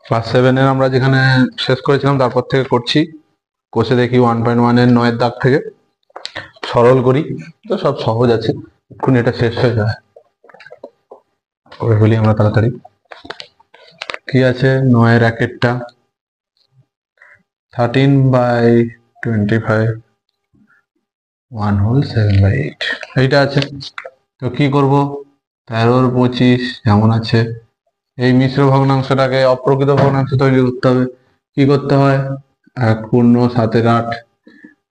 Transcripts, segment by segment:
Class 7 এর আমরা যেখানে শেষ করেছিলাম তারপর থেকে করছি। কোষে দেখি 1.1 এর 9 এর দাগ থেকে সরল করি, তো সব সহজ আছে, এখন এটা শেষ হয়ে যায়, করে ফেলি আমরা তাড়াতাড়ি। কি আছে 9 এর একেরটা 13/25 1 হোল 7/8 এইটা আছে। তো কি করব, 13/25 যেমন আছে, এই মিশ্র ভগ্নাংশটাকে অপ্রকৃত ভগ্নাংশ তৈরি করতে হবে। কি করতে হয়, 1 পূর্ণ 7/8,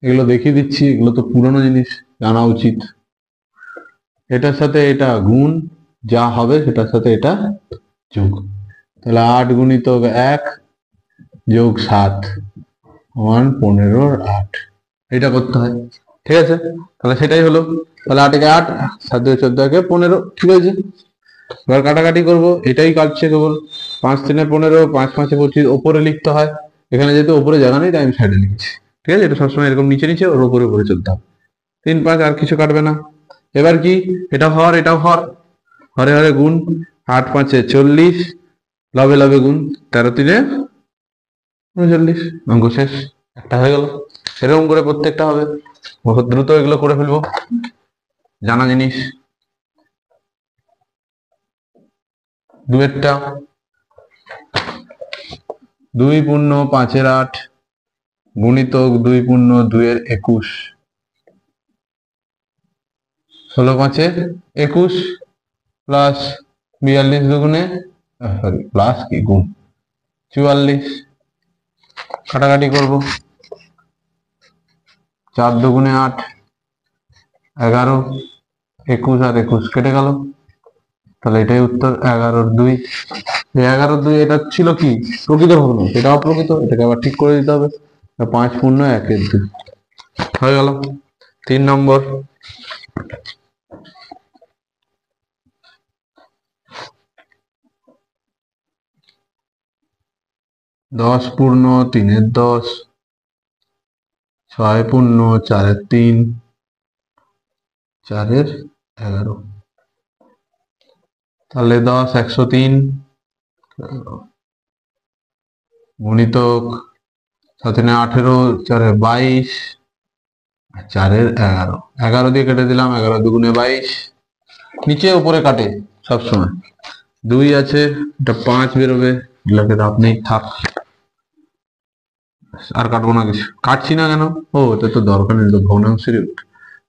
এগুলো দেখিয়ে দিচ্ছি, এগুলো তো পুরনো জিনিস, জানা উচিত। এটার সাথে এটা গুণ, যা হবে সেটার সাথে এটা যোগ, তাহলে 8 গুণিতক 1 যোগ 7 সমান 15/8, এটা করতে হয়। ঠিক আছে, তাহলে সেটাই হলো। তাহলে 8 একে 8, 7 2 14 একে 15, ঠিক আছে। এবার কাটাকাটি করবো, এটাই কাটছে কেবল। 5 3 15, 5 5 25, ওপরে লিখতে হয়, এখানে যেহেতু ওপরে জায়গা নেই তাই আমি সাইডে লিখছি। ঠিক আছে, এটা সবসময় এরকম নিচে নিচে ওর উপরে উপরে চলতে হবে। 3 5 আর কিছু কাটবে না। এবার কি, এটা হর এটাও হর, হরে হরে গুণ, 8 5 40, লবে লবে গুণ, 13 3 39, অঙ্ক শেষ, একটা হয়ে গেল। এরকম করে প্রত্যেকটা হবে, বহুত দ্রুত এগুলো করে ফেলবো, জানা জিনিস। দুয়েরটা 2 পূর্ণ 5/8 গুণিতক 2 পূর্ণ 2 21, 16 5 21 প্লাস 42 দুগুণে, সরি প্লাস কি গুণ 44, কাটাকাটি করব, 4 দুগুণে 8, 11, 21 আর 21 কেটে গেল, তাহলে এটাই উত্তর 11/2। 11/2 এটা ছিল কি প্রকৃত ভগ্নাংশ, এটা অপ্রকৃত, এটাকে আবার ঠিক করে দিতে হবে। 5 পূর্ণ 1/2 হয়ে গেল। 3 নম্বর, 10 পূর্ণ 3/10, 6 পূর্ণ 4/3, 4/11, তাহলে 10 103 গুণিতক 7 18, 4/22, 4/11, 11 দিয়ে কেটে দিলাম, 11 দুগুণে 22, নিচে উপরে কাটে সবসময়, 2 আছে, এটা 5 বেরোবে, এগুলোকে তো আপনি থাক, আর কাটবো না, কিছু কাটছি না কেন, ও এটা তো দরকার নেই, তো ভগ্নাংশেরই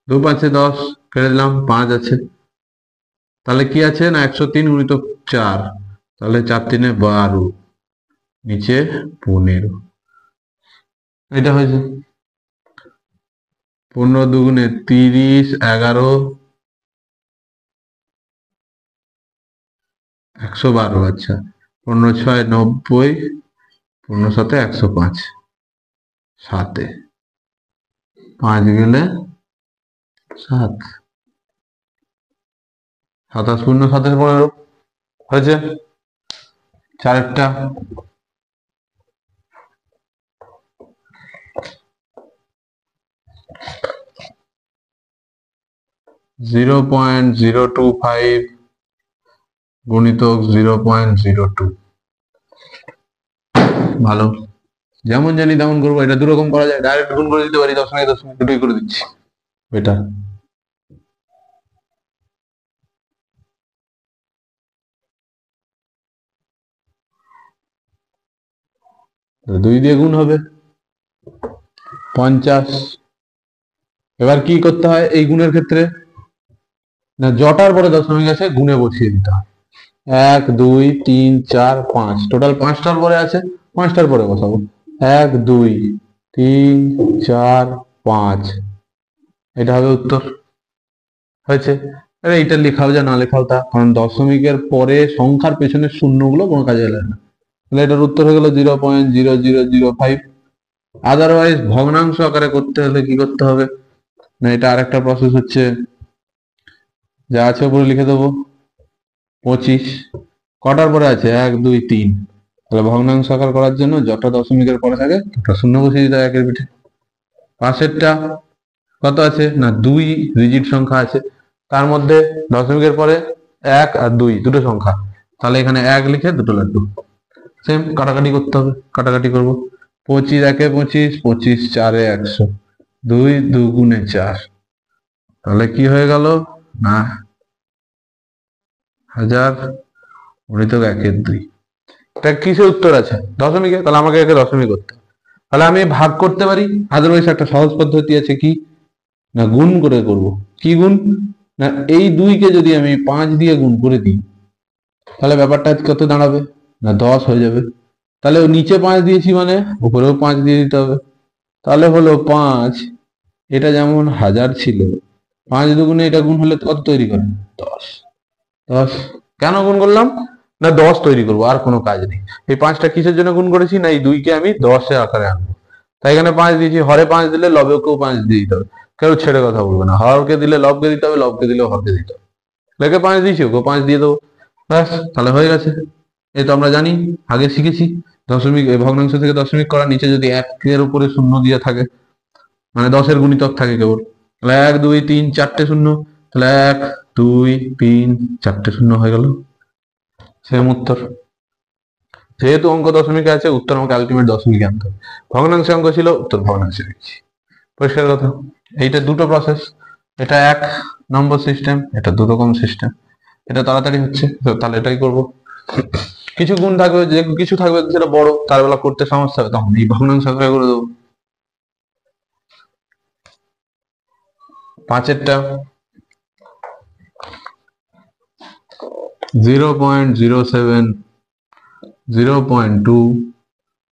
2 5 10 কেটে দিলাম, 5 আছে, তাহলে কি আছে না 103 গুণিতক 4, তাহলে 4 3 12, নিচে 15, এটা হয়েছে। 15 দুগুণে 30, 11, 112, আচ্ছা 15 6 90, 15 7 105, 7 5 গেলে 7, 27 পূর্ণ 7 15 হয়েছে। 4টা 0.025 গুণিতক 0.02, ভালো, যেমন জানি তেমন করবো, এটা দুরকম করা যায়, ডাইরেক্ট গুণ করে দিতে পারি, দশমিকে দশমিক দুটোই করে দিচ্ছি, এটা দুই দিয়ে গুণ হবে 50। এবার কি করতে হয় এই গুণের ক্ষেত্রে, না জটার পরে দশমিক আছে গুণে বসিয়ে দিতে হয়, 1 2 3 4 5, টোটাল 5টার পরে আছে, 5টার পরে বসাবো, 1 2 3 4 5, এটা হবে উত্তর, হয়েছে। এইটা লেখাও যা না লেখাও তা, কারণ দশমিকের পরে সংখ্যার পেছনের শূন্যগুলো কোনো কাজে লাগে না, তাহলে এটার উত্তর হয়ে গেল 0.0005। আদারওয়াইজ ভগ্নাংশ আকারে করতে হলে কি করতে হবে, না এটা আরেকটা প্রসেস হচ্ছে, যা আছে উপরে লিখে দেবো, 25 কটার পরে আছে 1 2 3, তাহলে ভগ্নাংশ আকার করার জন্য যটা দশমিকের পরে থাকে তটা শূন্য বসিয়ে দিতে হয় একের পিঠে। পাশেরটা কত আছে না 2 রিজিট সংখ্যা আছে, তার মধ্যে দশমিকের পরে 1 আর 2 দুটো সংখ্যা, তাহলে এখানে 1 লিখে দুটো লাড্ডু, সেম কাটাকাটি করতে হবে, কাটাকাটি করবো। 25 একে 25, 25 চারে 100, 2 2 4, তাহলে কি হয়ে গেল না 1000 গুণিতক 1-2। এটা কিসের উত্তর আছে? দশমিকে, তাহলে আমাকে একে দশমিক করতে হবে। তাহলে আমি ভাগ করতে পারি, আদারওয়াইজ একটা সহজ পদ্ধতি আছে কি না গুণ করে করব। কি গুণ না এই 2 কে যদি আমি 5 দিয়ে গুণ করে দিই তাহলে ব্যাপারটা কত দাঁড়াবে না 10 হয়ে যাবে। তাহলে নিচে 5 দিয়েছি মানে উপরেও 5 দিয়ে দিতে হবে। তাহলে হলো 5, এটা যেমন 1000 ছিল, 5 দুগুণে এটা গুণ হলে কত তৈরি করে 10। 10 কেন গুণ করলাম না 10 তৈরি করবো, আর কোনো কাজ নেই। এই 5টা কিসের জন্য গুণ করেছি না এই 2 কে আমি 10 আকারে আনবো, তাই এখানে 5 দিয়েছি। হরে 5 দিলে লবেকেও 5 দিয়ে দিতে হবে, কেউ ছেড়ে কথা বলবে না। হরকে দিলে লবকে দিতে হবে, লবকে দিলে হরকে দিতে হবে। লেখে 5 দিয়েছি ওকে 5 দিয়ে দেবো, ব্যাস তাহলে হয়ে গেছে। এই তো আমরা জানি, আগে শিখেছি দশমিক ভগ্নাংশ থেকে দশমিক করা। নিচে যদি 1-এর উপরে শূন্য দিয়ে থাকে মানে 10-এর গুণিতক থাকে কেবল, তাহলে 1 2 3 4টে শূন্য, তাহলে 1 2 3 4টে শূন্য হয়ে গেল, সেম উত্তর। যেহেতু অঙ্ক দশমিকে আছে উত্তর আমাকে আলটিমেট দশমিকে আনতে হবে। ভগ্নাংশে অঙ্ক ছিল, উত্তর ভগ্নাংশে লিখছি। পরিষ্কার কথা। এইটা দুটো প্রসেস, এটা 1 নম্বর সিস্টেম, এটা 2 রকম সিস্টেম। এটা তাড়াতাড়ি হচ্ছে, তাহলে এটাই করব। কিছু গুণ থাকবে, যে কিছু থাকবে যেটা বড়, তার বেলা করতে সমস্যা হবে, তখন এই ভগ্নাংশ আকারে করে দেবো। 5-এরটা 0.07, 0.2,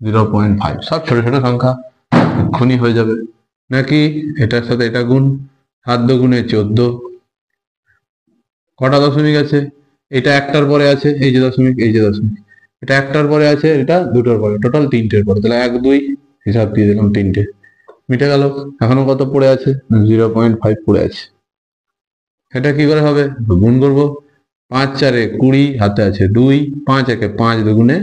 0.5 সব ছোট ছোট সংখ্যা, এক্ষুনি হয়ে যাবে। নাকি এটার সাথে এটা গুণ, 7 দুগুণে 14। কটা দশমিক আছে? এটা একটার পরে আছে, এই যে দশমিক, এই যে দশমিক। এটা একটার পরে আছে, এটা দুটোর পরে, টোটাল 3টের পরে। তাহলে 1 2 হিসাব দিয়ে দিলাম, 3টে মিটে গেল। এখনো কত পড়ে আছে? 0.5 পড়ে আছে। এটা কি করে হবে? গুণ করবো। 5 4 20, হাতে আছে 2, 5 1 5 দুগুণে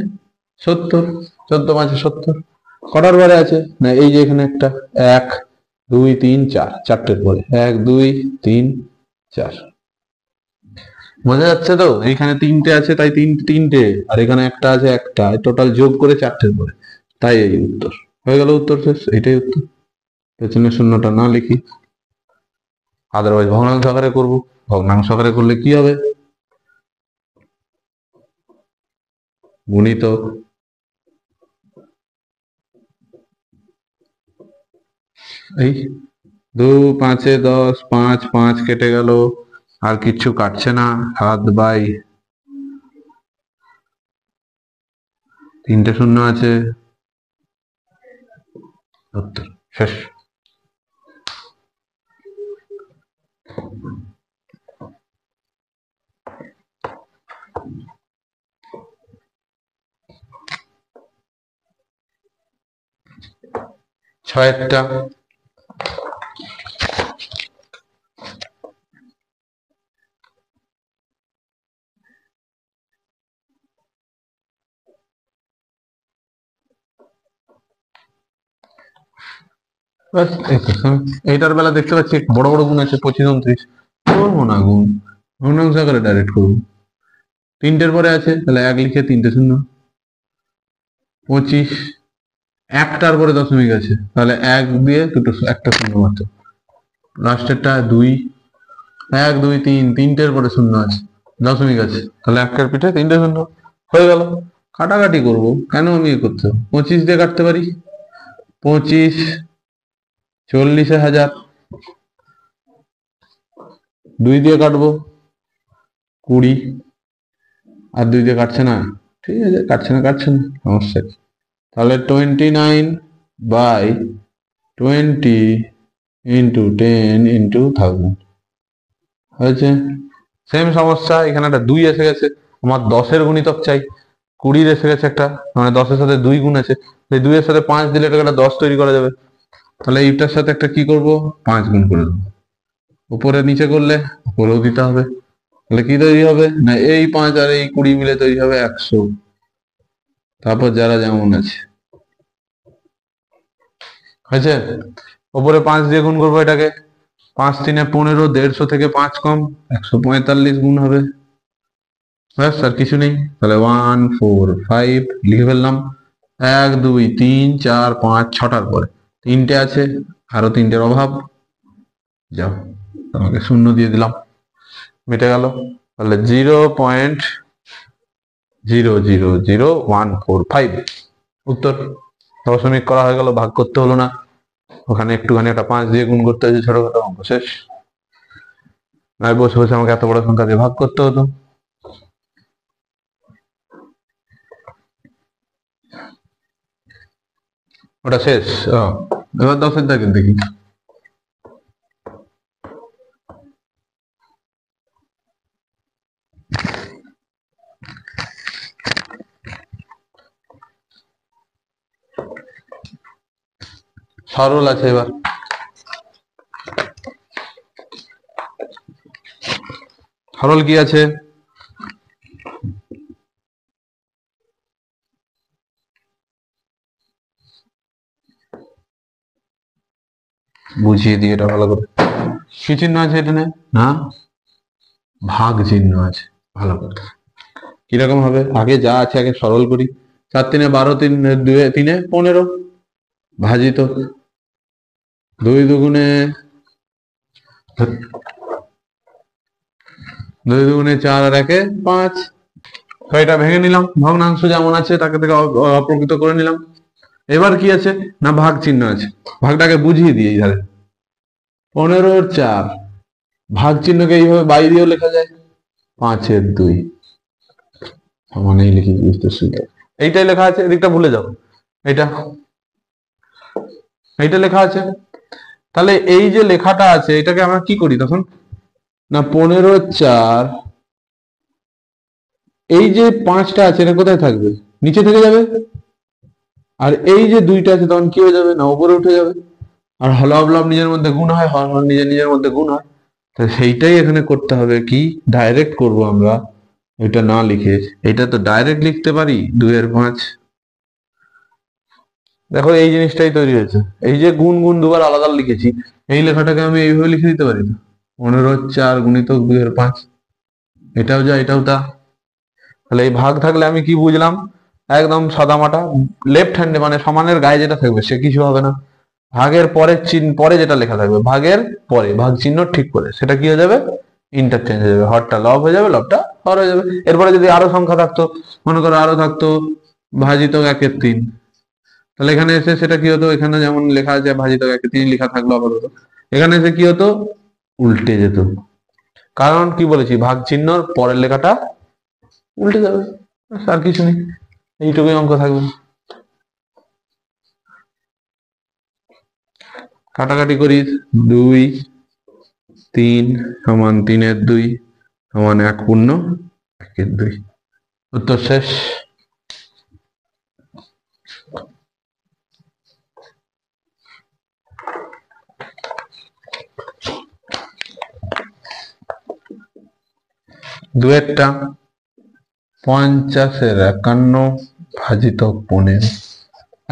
70, 14 5 70। কটার পরে আছে না এই যে এখানে একটা 1 2 3 4, 4টের পরে 1 2 3 4। বোঝা যাচ্ছে তো? এইখানে 3টে আছে তাই 3টে, আর এখানে একটা আছে একটা, টোটাল যোগ করে 4টের পরে, তাই এই উত্তর হয়ে গেল। উত্তর শেষ, এটাই উত্তর। পেছনে শূন্যটা না লিখি, আদারওয়াইজ ভগ্নাংশ আকারে করবো। ভগ্নাংশ আকারে করলে কি হবে? গুণিতক এই 2 5 10, 5 5 কেটে গেল, আর কিচ্ছু কাটছে না, 7/3টে শূন্য আছে, উত্তর শেষ। ছয়েরটা এইটার বেলা দেখতে পাচ্ছি বড় বড় গুণ আছে 25 29, করবো না গুণ, ভগ্নাংশ আকারে ডাইরেক্ট করবো। 3টের পরে আছে তাহলে 1 লিখে 3টে শূন্য, 25। একটার পরে দশমিক আছে তাহলে 1 দিয়ে দুটো একটা শূন্য মাত্র, লাস্টেরটা 2 1 2 3, 3টের পরে শূন্য আছে, দশমিক আছে, তাহলে 1-এর পিঠে 3টে শূন্য হয়ে গেল। কাটাকাটি করব, কেন আমি করতে 25 দিয়ে কাটতে পারি। 25 40 1000, 2 দিয়ে কাটবো 20, আর 2 দিয়ে কাটছে না, ঠিক আছে কাটছে না সমস্যা কি। তাহলে 29/20 × 10 × 1000 হয়েছে। সেম সমস্যা, এখানে একটা 2 এসে গেছে, আমার 10-এর গুণিতক চাই। 20 এসে গেছে একটা, মানে 10-এর সাথে 2 গুণ আছে, এই 2-এর সাথে 5 দিলে এটাকে একটা 10 তৈরি করা যাবে। তাহলে এইটার সাথে একটা কি করব 5 গুণ করে দেবো, উপরে নিচে করলে উপরেও দিতে হবে। তাহলে কি তৈরি হবে না এই 5 আর এই 20 মিলে তৈরি হবে 100। তারপর যারা যেমন আছে হয়েছে। উপরে 5 দিয়ে গুণ করবো এটাকে, 5 3 15, 150 থেকে 5 কম 145 গুণ হবে। ব্যাস আর কিছু নেই। তাহলে 1 4 5 লিখে ফেললাম। 1 2 3 4 5 6টার পরে 3টে আছে, আরো 3টের অভাব। যাও, তোমাকে শূন্য দিয়ে দিলাম, মিটে গেল। তাহলে 0.0000145 উত্তর। দশমিক করা হয়ে গেল, ভাগ করতে হলো না। ওখানে একটুখানি একটা 5 দিয়ে গুণ করতে হয়েছে, ছোটখাটো অঙ্ক শেষ। নয় বসে বসে আমাকে এত বড় সংখ্যা দিয়ে ভাগ করতে হতো। ওটা শেষ। এবার 10-এর দাগের দেখি। সরল আছে এবার। সরল কি আছে? বুঝিয়ে দিয়ে এটা ভালো করে। কি চিহ্ন আছে এখানে? না, ভাগ চিহ্ন আছে। ভালো করে কিরকম হবে? আগে যা আছে আগে সরল করি। 4 3 12, 3 2 3 15 ভাজিত 2 দুগুণে 4 আর 1 5। তো এটা ভেঙে নিলাম, ভগ্নাংশ যেমন আছে তাকে থেকে অপ্রকৃত করে নিলাম। এবার কি আছে? না ভাগ চিহ্ন আছে। ভাগটাকে বুঝিয়ে দিই। ধারে 15/4 ভাগ চিহ্নকে এইভাবে বাই দিয়েও লেখা যায়। 5/2 সমানেই লিখি, বুঝতে সুবিধা। এইটাই লেখা আছে, এদিকটা ভুলে যাও। এইটা এইটা লেখা আছে। তাহলে এই যে লেখাটা আছে এটাকে আমরা কি করি তখন? না 15/4, এই যে 5টা আছে এটা কোথায় থাকবে? নিচে থেকে যাবে। আর এই যে 2টা আছে তখন কি হয়ে যাবে? না উপরে উঠে যাবে। আর হলফ লব নিজের মধ্যে গুণ হয়, হর হর নিজের নিজের মধ্যে গুণ হয়। তো সেইটাই এখানে করতে হবে। কি ডাইরেক্ট করব আমরা, এটা না লিখে। এটা তো ডাইরেক্ট লিখতে পারি 2/5। দেখো এই জিনিসটাই তৈরি হয়েছে। এই যে গুণ গুণ দুবার আলাদা লিখেছি, এই লেখাটাকে আমি এইভাবে লিখে দিতে পারি না। 15/4 গুণিতক 2/5, এটাও যা এটাও তা। তাহলে এই ভাগ থাকলে আমি কি বুঝলাম? একদম সাদামাটা লেফট হ্যান্ডে, মানে সমানের গায়ে যেটা থাকবে সে কিছু হবে না। ভাগের পরের চিহ্ন, পরে যেটা লেখা থাকবে ভাগের পরে ভাগ চিহ্ন ঠিক করে, সেটা কি হয়ে যাবে? ইন্টারচেঞ্জ হয়ে যাবে। হরটা লব হয়ে যাবে, লবটা হর হয়ে যাবে। এরপরে যদি আরো সংখ্যা থাকতো, মনে করো আরো থাকতো ভাজিত 1/3, তাহলে এখানে এসে সেটা কি হতো? এখানে যেমন লেখা আছে ভাজিত 1/3 লেখা থাকলো আপাতত, এখানে এসে কি হতো? উল্টে যেত। কারণ কি বলেছি? ভাগ চিহ্নর পরের লেখাটা উল্টে যাবে। আর কিছু নেই, এইটুকুই অঙ্ক থাকবে। কাটাকাটি করি। 2 3 সমান 3/2 সমান 1/1/2। উত্তর শেষ। দুয়েরটা 50/51 ভাজিত 15।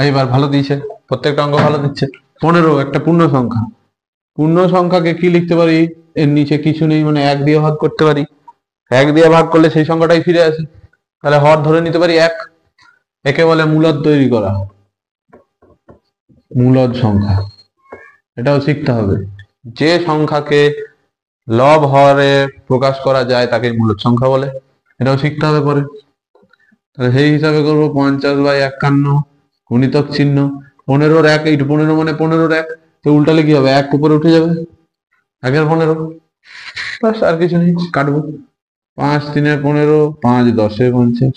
এইবার ভালো দিয়েছে, প্রত্যেকটা অঙ্ক ভালো দিচ্ছে। 15 একটা পূর্ণ সংখ্যা। পূর্ণ সংখ্যাকে কি লিখতে পারি? এর নিচে কিছু নেই, মানে 1 দিয়ে ভাগ করতে পারি। 1 দিয়ে ভাগ করলে সেই সংখ্যাটাই ফিরে আসে। তাহলে হর ধরে নিতে পারি 1। একে বলে মূলদ তৈরি করা, মূলদ সংখ্যা। এটাও শিখতে হবে। যে সংখ্যাকে লব হরে প্রকাশ করা যায় তাকে মূলদ সংখ্যা বলে। এটাও শিখতে হবে পরে। তাহলে সেই হিসাবে করবো 50/51 গুণিতক চিহ্ন 15/1। এই 15 মানে 15/1, তো উল্টালে কি হবে? 1 উপরে উঠে যাবে, 1/15। বাস আর কিছু নেই, কাটবো। 5 3 15, 5 10 50,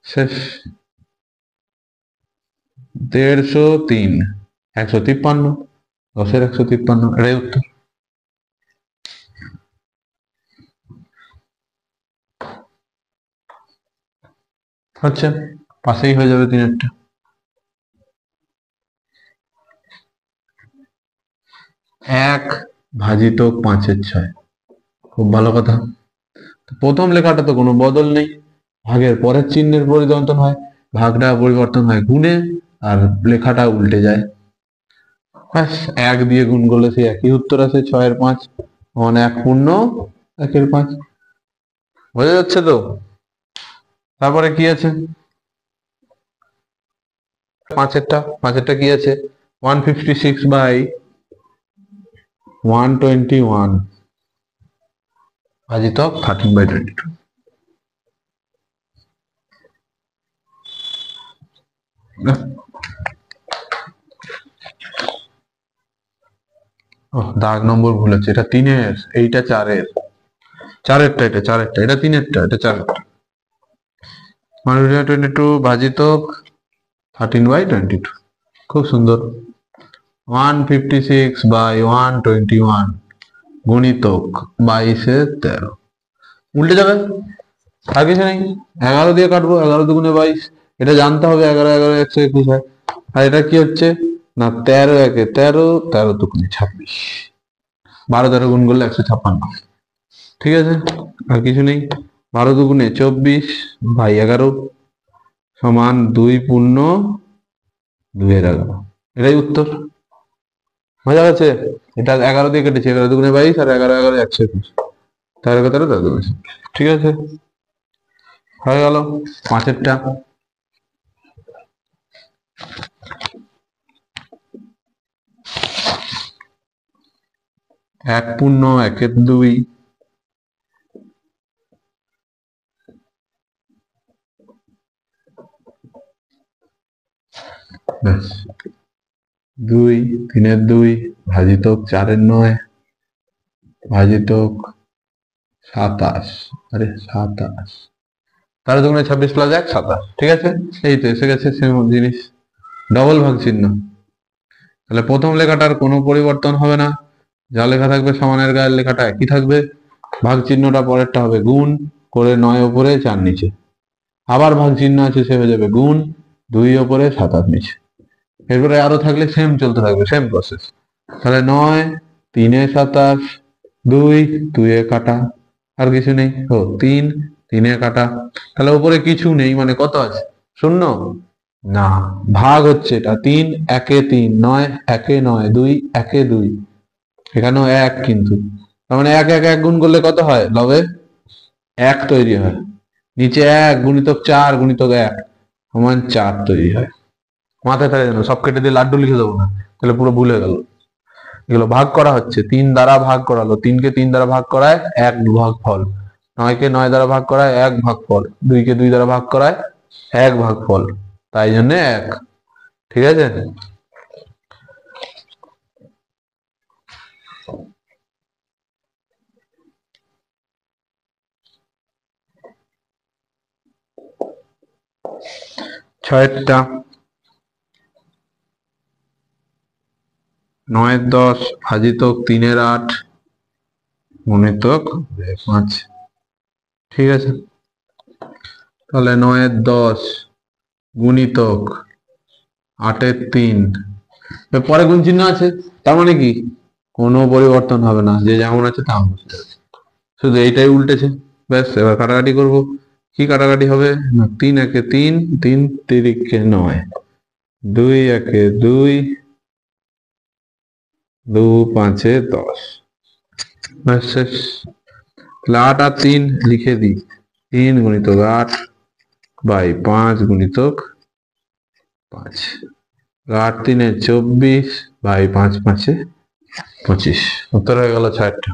শেষ। 150/3 153, 10/153, এটাই উত্তর। হচ্ছে, পাশেই হয়ে যাবে 3-এরটা। 1 ভাজিত 5/6, খুব ভালো কথা। প্রথম লেখাটা তো কোনো বদল নেই, ভাগের পরের চিহ্নের পরিবর্তন হয়, ভাগটা পরিবর্তন হয় গুণে, আর লেখাটা উল্টে যায়। ব্যাস 1 দিয়ে গুণ করলে সেই একই উত্তর আছে, 6/5 মানে 1 পূর্ণ 1/5। বোঝা যাচ্ছে তো? তারপরে কি আছে, পাঁচেরটা কি আছে, 156/121 ভাজিতক 13/22। দাগ নম্বর ভুল হচ্ছে, এটা 3-এর, এইটা 4-এর, এটা 3-এরটা, এটা 4-এরটা। 122 ভাজিতক 13/22, খুব সুন্দর। 156/121 গুণিতক 22-13, উল্টে যাবে, আর কিছু নেই। 11 দিয়ে কাটবো, 11 দুগুণে 22, এটা জানতে হবে, 11 11 121 হয়। আর এটা কি হচ্ছে না, 13 একে 13, 13 দুগুণে 26, 12 13 গুণ করলে 156। ঠিক আছে, আর কিছু নেই। 12 দুগুণে 24/11 সমান 2 পূর্ণ 2-11, এটাই উত্তর। মজা গেছে। এটা 11 দিয়ে কেটেছি, 11 দুগুণে 22 আর 11 11 121, 13 13 13 দুগুণে। ঠিক আছে, হয়ে গেল পাঁচেরটা। 1 পূর্ণ 1-2, ব্যাস। 2 3-2 ভাজিতক 4-9 ভাজিতক 27, আরে 27, 13 দুগুণে 26 + 1 27। ঠিক আছে, এই তো এসে গেছে সেম জিনিস, ডবল ভাগ চিহ্ন। তাহলে প্রথম লেখাটার কোনো পরিবর্তন হবে না, যা লেখা থাকবে সমানের গায়ের লেখাটা একই থাকবে। ভাগ চিহ্নটা পরেরটা হবে গুণ করে 9 উপরে 4 নিচে, আবার ভাগ চিহ্ন আছে, সে হয়ে যাবে গুণ 2 উপরে 27 নিচে। এরপরে আরো থাকলে সেম চলতে থাকবে, সেম প্রসেস। তাহলে 9 3-এ 27, 2 2-এ কাটা, আর কিছু নেই। 3 3-এ কাটা, তাহলে উপরে কিছু নেই, মানে কত আছে, 0 না, ভাগ হচ্ছে এটা। 3 1-এ 3, 9 1-এ 9, 2 1-এ 2, এখানেও 1 কিন্তু, তার মানে 1 1 1 গুণ করলে কত হয়, লবে 1 তৈরি হয়। নিচে 1 গুণিতক 4 গুণিতক 1 সমান 4 তৈরি হয়। মাথায় থাকে যেন, সব কেটে দিয়ে লাড্ডু লিখে দেবো না, তাহলে পুরো ভুল হয়ে গেল। এগুলো ভাগ করা হচ্ছে, 3 দ্বারা ভাগ করালো, 3-কে 3 দ্বারা ভাগ করায় 1 ভাগ ফল, 9-কে 9 দ্বারা ভাগ করায় 1 ভাগ ফল, 2-কে 2 দ্বারা ভাগ করায় 1 ভাগ ফল, তাই জন্য 1। ঠিক আছে, ছয়েরটা 9-10 ভাজিতক 3-8 গুণিতক 5। ঠিক আছে, তাহলে 9-10 গুণিতক 8-3, পরে গুণ চিহ্ন আছে, তার মানে কি কোনো পরিবর্তন হবে না, যে যেমন আছে তেমন বসে যাবে, শুধু এইটাই উল্টেছে। ব্যাস, এবার কাটাকাটি করব। কি কাটাকাটি হবে না, 3 1-এ 3, 3 3-এ 9, 2 1-এ 2, 2 5-এ 10, ব্যাস শেষ। তাহলে 8 আর 3 লিখে দিই, 3 গুণিতক 8/5 গুণিতক 5, 8 3-এ 24/5 5-এ 25, উত্তর হয়ে গেল 6টা।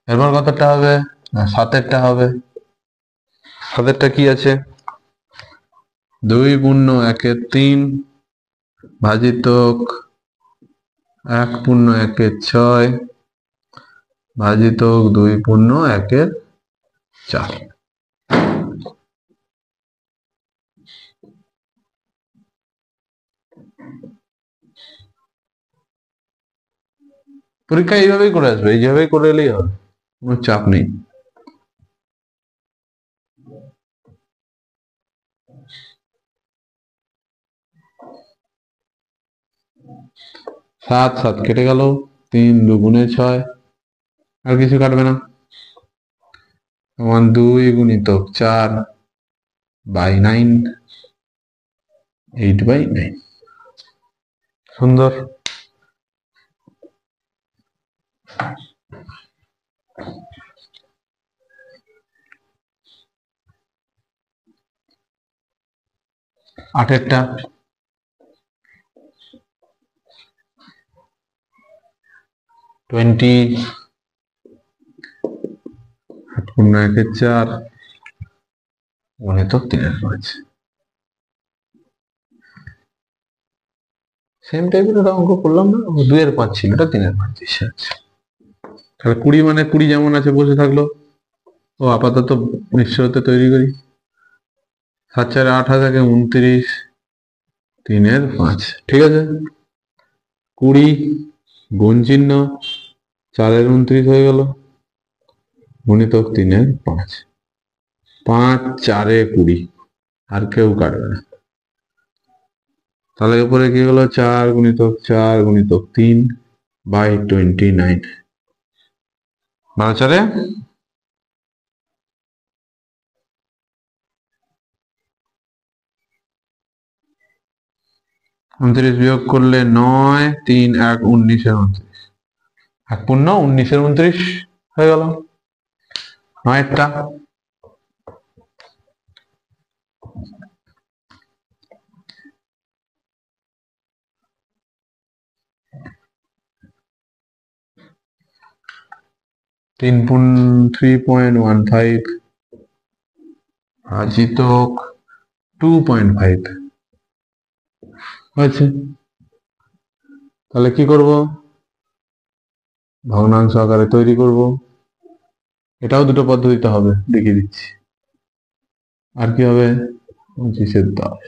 এরপর কতটা হবে না, 7-এরটা হবে। 7-এরটা কি আছে, 2 পূর্ণ 1-এ 3 ভাজিতক 1 পূর্ণ 1-এ 6 ভাজিতক 2 পূর্ণ 1-এ 4। পরীক্ষা এইভাবেই করে আসবে, এইভাবেই করে এলেই হবে, কোনো চাপ নেই। 7 7 কেটে গেল, 3 2 6, আর কিছু কাটবে না, 2 গুণিতক 4/9, 8/9। সুন্দর। 8-এরটা 20, 8×1=4, গুণিতক 3/5। সেম টাইপের একটা অঙ্ক করলাম না, 2/5 ছিল, এটা 3/5 এসে আছে। তাহলে 20 মানে 20 যেমন আছে বসে থাকলো। ও আপাতত মিশ্রতে তৈরি করি। 7×4 8 থাকে 29, 3/5। ঠিক আছে, 20 গুণ চিহ্ন, 4/29 হয়ে গেল, গুণিতক 3/5। 5×4=20, আর কেউ কাটবে না। তাহলে উপরে কি হলো, 4×4=3/29। 12×4 29 বিয়োগ করলে 9, 3 1 19/29, 1×19=29 হয়ে গেল। 9-এরটা 3.15 ভাজিতক 2.5 হয়েছে। তাহলে কি করব, ভগ্নাংশ আকারে তৈরি করব। এটাও দুটো পদ্ধতিতে হবে, দেখিয়ে দিচ্ছি। আর কি হবে, 25/10,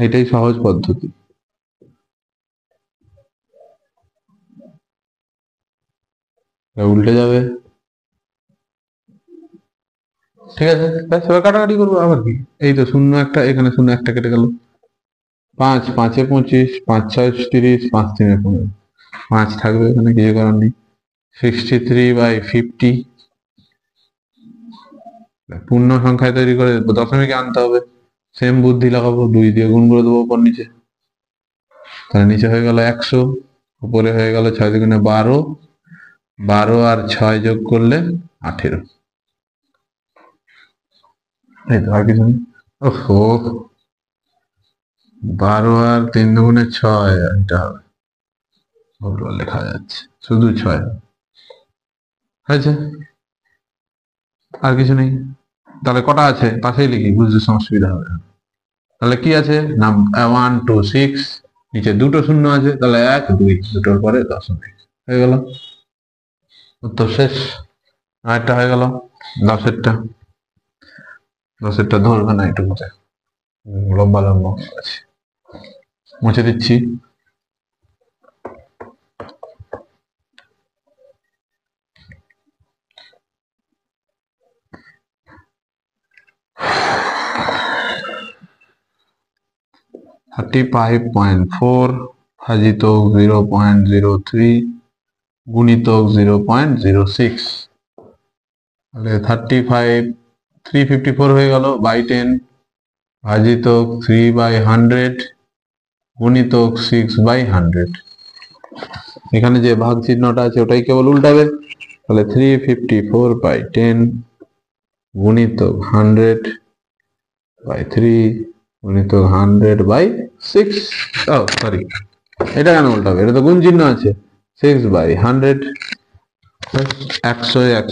এটাই সহজ পদ্ধতি। উল্টে যাবে। ঠিক আছে, সেবার কাটাকাটি করবো আবার কি। এই তো 0 একটা, এখানে 0 একটা কেটে গেল। 5 5-এ 25, 5×6=30, 5×3=15, 5 থাকবে এখানে, কিছু করার নেই। 63/50। পূর্ণ সংখ্যায় তৈরি করে দশমিকে আনতে হবে, সেম বুদ্ধি লাগাবো, 2 দিয়ে গুণ করে দেবো উপর নিচে। তাহলে নিচে হয়ে গেল 100, উপরে হয়ে গেল 6×2=12, 12 আর 6 যোগ করলে 18। এই তো, আর কিছু নেই। ওহো, 12 আর 3×6, এটা হবে, ভুলভাল লেখা যাচ্ছে, শুধু 6 হয়েছে, আর কিছু নেই। তাহলে কটা আছে পাশেই লিখি, বুঝতে সুবিধা হবে। তাহলে কি আছে না, 1 2 6, নিচে দুটো শূন্য আছে, তাহলে 1 2, দুটোর পরে দশমিক হয়ে গেল, উত্তর শেষ। আরেকটা হয়ে গেল 10-এরটা। 10-এরটা ধরবে না, এটুকুতে লম্বা লম্বা আছে, মুছে দিচ্ছি। (35.4 ভাজিতক 0.03 গুণিতক 0.06), তাহলে 354 হয়ে গেল, বাই 10 ভাজিতক 3/100 গুণিতক 6/100। এখানে যে ভাগ চিহ্নটা আছে ওটাই কেবল উল্টাবে। তাহলে 354/10 গুণিতক 100/3 গুণিতক 100/6। সরি, এটা কেন উল্টাবে, এটা তো গুণ চিহ্ন আছে। 6/100,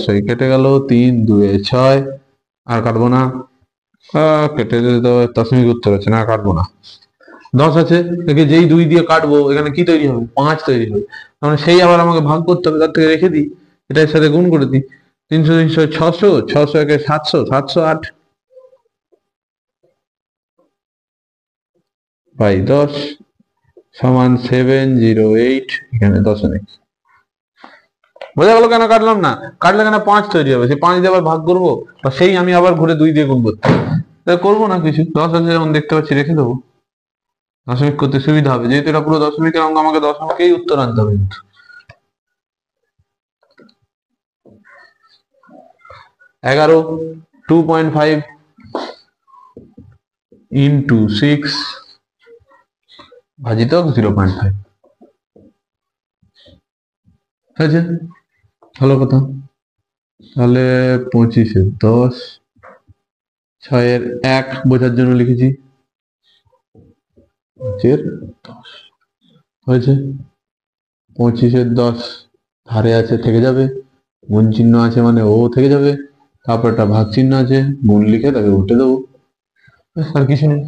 100 কেটে গেল, 3 2 6, আর কাটবো না, কেটে দশমিক উত্তর আছে না, কাটবো না। 10 আছে, একে যেই 2 দিয়ে কাটবো এখানে কি তৈরি হবে, 5 তৈরি হবে। মানে সেই আবার আমাকে ভাগ করতে হবে, তার থেকে রেখে দিই, এটার সাথে গুণ করে দিই। 300 300 600, 600 একে 700, 708 বাই 10 সমান 708, এখানে দশমিক। বোঝা গেল কেন কাটলাম না, কাটলে কেন 5 তৈরি হবে, সেই 5 দিয়ে আবার ভাগ করবো, বা সেই আমি আবার ঘুরে 2 দিয়ে গুণ করতে করবো না কিছু। 10 আছে যেমন দেখতে পাচ্ছি, রেখে দেবো, দশমিক করতে সুবিধা হবে, যেহেতু এটা পুরো দশমিকের অঙ্ক, আমাকে দশমিকেই উত্তর আনতে হবে। কিন্তু 11 2.5 ইন্টু 6 ভাজিতক 0.5 হয়েছে। ভালো কথা। তাহলে 25-10, 6-1 বোঝার জন্য লিখেছি 5-10 হয়েছে। 25-10 ধারে আছে, থেকে যাবে, গুণ চিহ্ন আছে মানে ও থেকে যাবে, তারপর একটা ভাগ চিহ্ন আছে, গুণ লিখে তাকে উল্টে দেবো, আর কিছু নেই।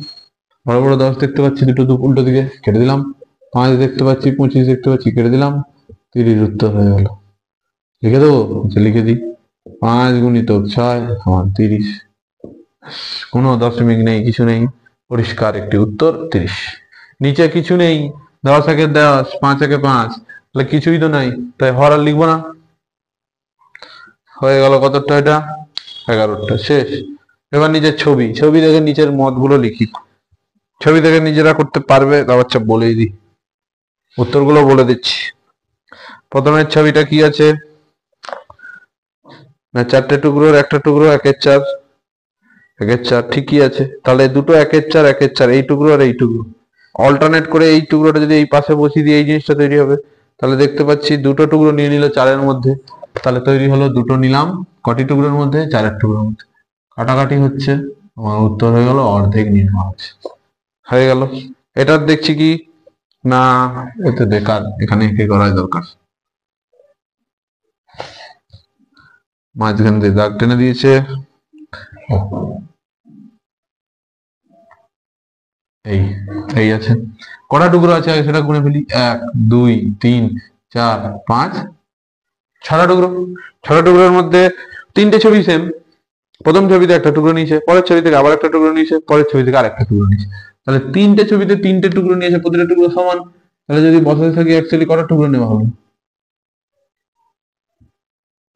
বড় বড় 10 দেখতে পাচ্ছি দুটো উল্টো দিকে, কেটে দিলাম। 5 দেখতে পাচ্ছি, 25 দেখতে পাচ্ছি, কেটে দিলাম। 30 উত্তর হয়ে গেল। লিখে দেবো? আচ্ছা লিখে দিই। 5 × 6 = 30। কোনো দশমিক নেই, কিছু নেই, পরিষ্কার একটি উত্তর 30। নিচে কিছু নেই, 10 × 10, 5 × 5, তাহলে কিছুই তো নাই, তাই হর আর লিখবো না। হয়ে গেল কতটা এটা? 11টা। শেষ। এবার নিচের ছবি দেখে নিচের মতগুলো লিখি। ছবি দেখে নিজেরা করতে পারবে, তারপর বলেই দিই, উত্তরগুলো বলে দিচ্ছি। প্রথমের ছবিটা কি আছে না, 4টে টুকরোর একটা টুকরো 1/4, 1/4 ঠিকই আছে। তাহলে দুটো 1/4, 1/4, এই টুকরো আর এই টুকরো অল্টারনেট করে এই টুকরোটা যদি এই পাশে বসিয়ে দিই, এই জিনিসটা তৈরি হবে। তাহলে দেখতে পাচ্ছি দুটো টুকরো নিয়ে নিল 4-এর মধ্যে, তাহলে তৈরি হলো দুটো নিলাম কটি টুকরোর মধ্যে? 4-এর টুকরোর মধ্যে। কাটাকাটি হচ্ছে, আমার উত্তর হয়ে গেল অর্ধেক নিয়ে নেওয়া হচ্ছে। হয়ে গেল। এটার দেখছি কি না, এতে বেকার, এখানে কি করাই দরকার। মাঝখান দিয়ে দাগ টেনে দিয়েছে। এই এই আছে, কটা টুকরো আছে আগে সেটা গুনে ফেলি। 1, 2, 3, 4, 5, 6টা টুকরো। 6টা টুকরোর মধ্যে 3টে ছবি সেম। প্রথম ছবিতে একটা টুকরো নিয়েছে, পরের ছবি থেকে আবার একটা টুকরো নিয়েছে, পরের ছবি থেকে আরেকটা টুকরো নিয়েছে। তাহলে 3টে ছবিতে 3টে টুকরো নিয়েছে, প্রতিটা টুকরো সমান। তাহলে যদি বসাতে থাকি অ্যাকচুয়ালি কটা টুকরো নেওয়া হলো?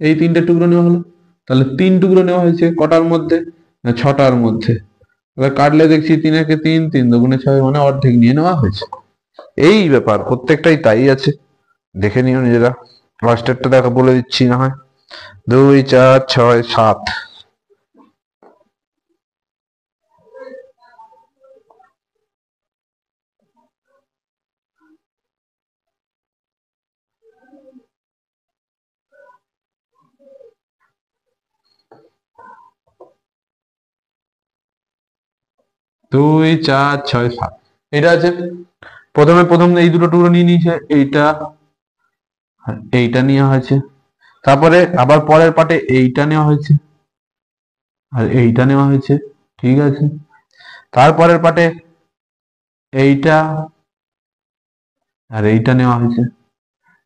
এই 3টে টুকরো নেওয়া হলো। তাহলে 3 টুকরো নেওয়া হয়েছে কটার মধ্যে? না, 6টার মধ্যে। এবার কাটলে দেখছি 3 একে 3, 3 দুগুণে 6, মানে অর্ধেক নিয়ে নেওয়া হয়েছে। এই ব্যাপার, প্রত্যেকটাই তাই আছে, দেখে নিও নিজেরা। লাস্টেরটা দেখো, বলে দিচ্ছি না হয়। 2, 4, 6, 7। 2, 4, 6, 7 এটা আছে। প্রথম এই দুটো টুকরো নিয়ে নিয়েছে, এইটা আর এইটা নেওয়া হয়েছে। তারপরে আবার পরের পাটে এইটা নেওয়া হয়েছে আর এইটা নেওয়া হয়েছে, ঠিক আছে। তারপরের পাটে এইটা আর এইটা নেওয়া হয়েছে।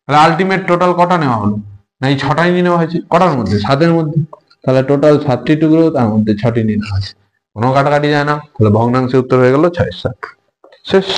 তাহলে আলটিমেট টোটাল কটা নেওয়া হলো? না, এই 6টাই নিয়ে নেওয়া হয়েছে। কটার মধ্যে? 7-এর মধ্যে। তাহলে টোটাল 7টি টুকরো, তার মধ্যে 6টি নিয়ে নেওয়া হয়েছে। কোনো কাটাকাটি যায় না, তাহলে ভগ্নাংশের উত্তর হয়ে গেল 6-7। শেষ।